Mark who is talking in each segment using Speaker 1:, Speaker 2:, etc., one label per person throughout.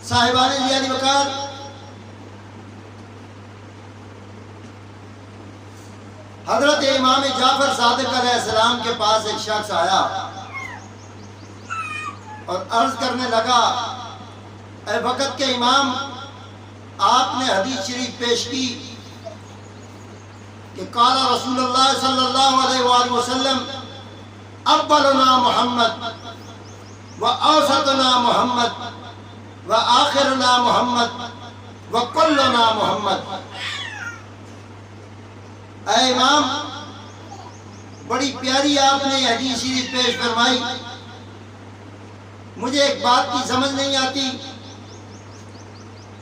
Speaker 1: साहिबान ज़ियादी वक़ार, हजरत इमाम जाफर सादिक अलैहिस्सलाम के पास एक शख्स आया और अर्ज करने लगा, ऐ वक़्त के इमाम, आपने हदीस शरीफ पेश की कि काला रसूलुल्लाह सल्लल्लाहु अलैहि वसल्लम अव्वलुना मोहम्मद व औसतुना मोहम्मद व आखिरुना मोहम्मद व कुल्लुना मोहम्मद। ऐ इमाम, बड़ी प्यारी आपने हदीस शरीफ पेश फरमाई। मुझे एक बात की समझ नहीं आती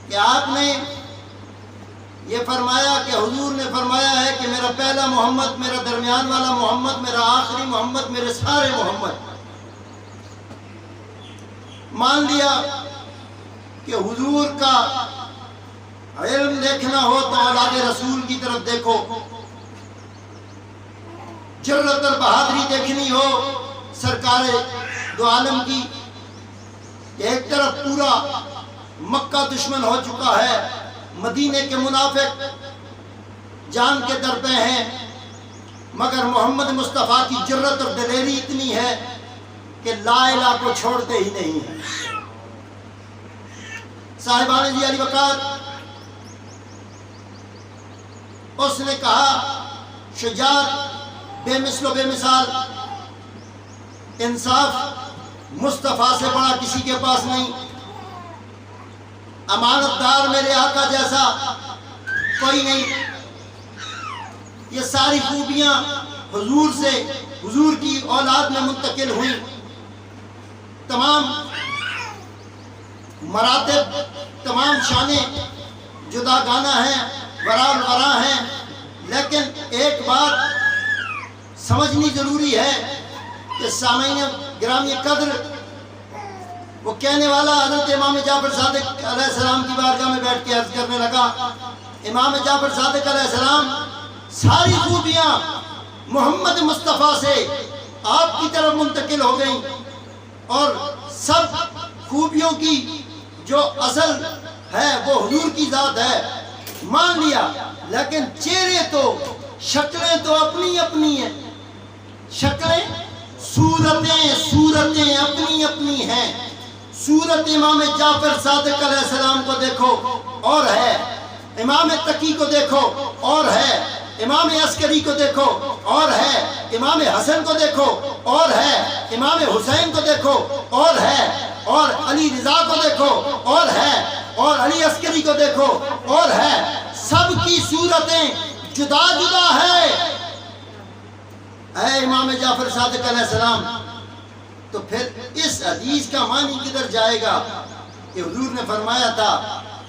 Speaker 1: कि आपने ये फरमाया कि हुजूर ने फरमाया है कि मेरा पहला मोहम्मद, मेरा दरमियान वाला मोहम्मद, मेरा आखिरी मोहम्मद, मेरे सारे मोहम्मद। मान लिया कि हुजूर का इल्म देखना हो तो औलाद रसूल की तरफ देखो, जुर्रत और बहादुरी देखनी हो सरकार दो आलम की। एक तरफ पूरा मक्का दुश्मन हो चुका है, मदीने के मुनाफिक जान के दर पे हैं, मगर मोहम्मद मुस्तफ़ा की जुर्रत और दलेरी इतनी है कि ला इलाहा को छोड़ते ही नहीं है। साहिबान ज़ियादी वक़ार, उसने कहा, शुजाअत बेमिसल बेमिसाल, इंसाफ मुस्तफ़ा से बड़ा किसी के पास नहीं, अमानतदार मेरे आका जैसा कोई नहीं। ये सारी खूबियां हुजूर से, हुजूर की औलाद में मुंतकिल हुई। तमाम मरातब, तमाम शाने जुदागाना हैं, वराल वरा हैं, लेकिन एक बात समझनी जरूरी है कि सामईन गिरामी कद्र, वो कहने वाला हज़रत इमाम जाफर सादिक अलैहिस्सलाम की बारगाह में बैठ के अर्ज करने लगा, इमाम जाफर सादिक अलैहिस्सलाम, सारी खूबियाँ मोहम्मद मुस्तफ़ा से आपकी तरफ मुंतकिल हो गई और सब खूबियों की जो असल है वो हुजूर की ज़ात है, मान लिया। लेकिन चेहरे तो, शक्लें तो अपनी अपनी हैं, शक्लें, सूरतें अपनी अपनी हैं। सूरत इमाम जाफर सादिक अलैहिस्सलाम को देखो और है, इमाम तकी को देखो और है, इमाम अस्करी को देखो और है, इमाम हसन को देखो और है, इमाम हुसैन को देखो और है, और अली रिजा को देखो और है, और अली अस्करी को देखो और है। सबकी सूरतें जुदा जुदा है। ऐ इमाम जाफर सादिक अलैहिस्सलाम, तो फिर इस हदीस का मानी किधर जाएगा कि हुजूर ने फरमाया था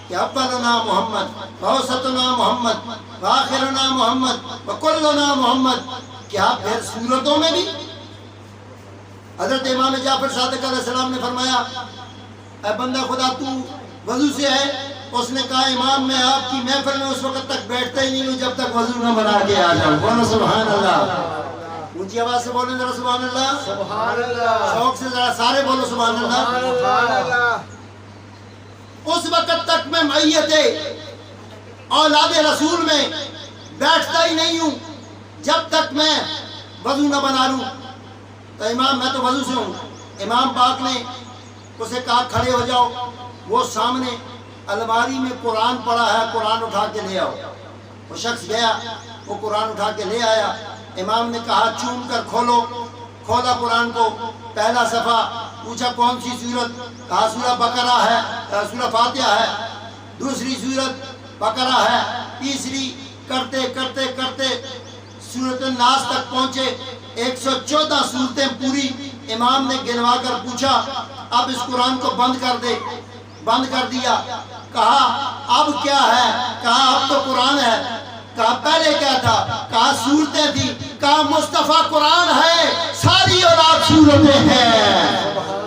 Speaker 1: कि अव्वलुना मोहम्मद व औसतुना मोहम्मद व आखिरुना मोहम्मद व कुल्लुना मोहम्मद। क्या फिर सूरतों में भी हजरत इमाम जाफर सादिक अलैहिस्सलाम ने फरमाया, ऐ बंदा खुदा, तू वजू से है? उसने कहा, इमाम, मैं आपकी महफिल में उस वक्त तक बैठता ही नहीं हूँ जब तक वजू न बना के आ जाऊँ। बोलो सुभान अल्लाह, ऊंची आवाज से बोलो जरा सुभान अल्लाह, सुभान अल्लाह, शौक से जरा सारे बोलो सुभान अल्लाह। उस वक्त तक मैं मैयते औलाद रसूल में बैठता ही नहीं हूँ जब तक मैं वजू न बना लूँ। तो इमाम, मैं तो वजू से हूँ। इमाम पाक ने उसे कहा, खड़े हो जाओ। वो सामने अलमारी में कुरान पड़ा है, कुरान उठा के ले आओ। वो शख्स गया, वो कुरान उठा के ले आया। इमाम ने कहा, चूम कर खोलो। खोला कुरान को, पहला सफ़ा। पूछा, कौन सी सूरत? कहा, सूरह बकरा है, सूरह फातिहा है। दूसरी सूरत बकरा है। तीसरी, करते करते करते सूरत नास तक पहुंचे। 114 सूरतें पूरी। इमाम ने गिनवा कर पूछा, अब इस कुरान को बंद कर दे। बंद कर दिया। कहा, अब क्या है? कहा, अब तो कुरान है। कहा, पहले क्या था? कहा, सूरतें थी। कहा, मुस्तफ़ा कुरान है, सारी औलाद सूरतें हैं।